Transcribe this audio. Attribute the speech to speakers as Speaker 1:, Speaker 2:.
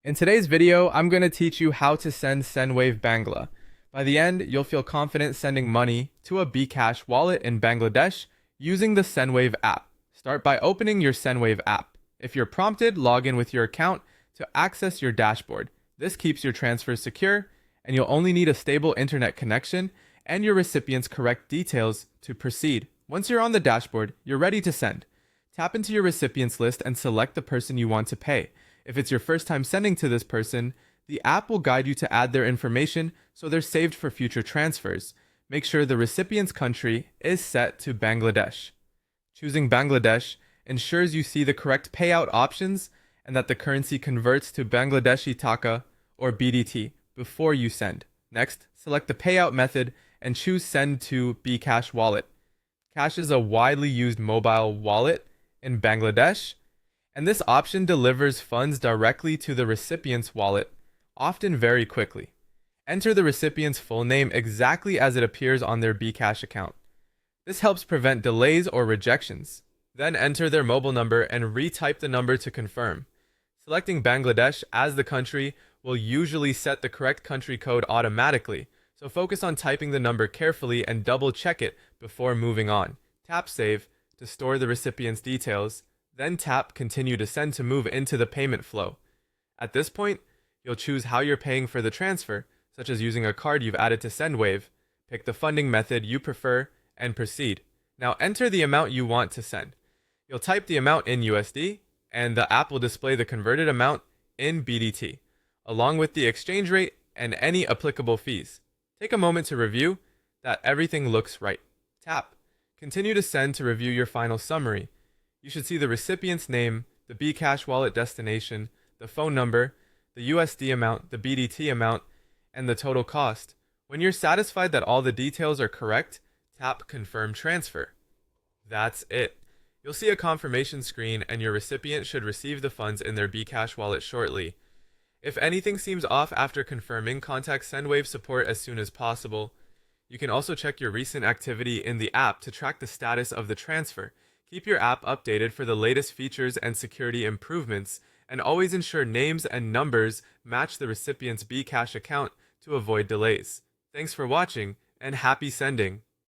Speaker 1: In today's video, I'm going to teach you how to send Sendwave Bangla. By the end, you'll feel confident sending money to a Bcash wallet in Bangladesh using the Sendwave app. Start by opening your Sendwave app. If you're prompted, log in with your account to access your dashboard. This keeps your transfers secure, and you'll only need a stable internet connection and your recipient's correct details to proceed. Once you're on the dashboard, you're ready to send. Tap into your recipients list and select the person you want to pay. If it's your first time sending to this person, the app will guide you to add their information so they're saved for future transfers. Make sure the recipient's country is set to Bangladesh. Choosing Bangladesh ensures you see the correct payout options and that the currency converts to Bangladeshi Taka or BDT before you send. Next, select the payout method and choose Send to Bcash Wallet. Cash is a widely used mobile wallet in Bangladesh, and this option delivers funds directly to the recipient's wallet, often very quickly. Enter the recipient's full name exactly as it appears on their Bcash account. This helps prevent delays or rejections. Then enter their mobile number and retype the number to confirm. Selecting Bangladesh as the country will usually set the correct country code automatically, so focus on typing the number carefully and double check it before moving on. Tap Save to store the recipient's details, then tap Continue to Send to move into the payment flow. At this point, you'll choose how you're paying for the transfer, such as using a card you've added to Sendwave. Pick the funding method you prefer and proceed. Now enter the amount you want to send. You'll type the amount in USD, and the app will display the converted amount in BDT, along with the exchange rate and any applicable fees. Take a moment to review that everything looks right. Tap Continue to Send to review your final summary. You should see the recipient's name, the Bcash wallet destination, the phone number, the USD amount, the BDT amount, and the total cost. When you're satisfied that all the details are correct, tap Confirm Transfer. That's it. You'll see a confirmation screen and your recipient should receive the funds in their Bcash wallet shortly. If anything seems off after confirming, contact Sendwave support as soon as possible. You can also check your recent activity in the app to track the status of the transfer. Keep your app updated for the latest features and security improvements, and always ensure names and numbers match the recipient's Bcash account to avoid delays. Thanks for watching, and happy sending!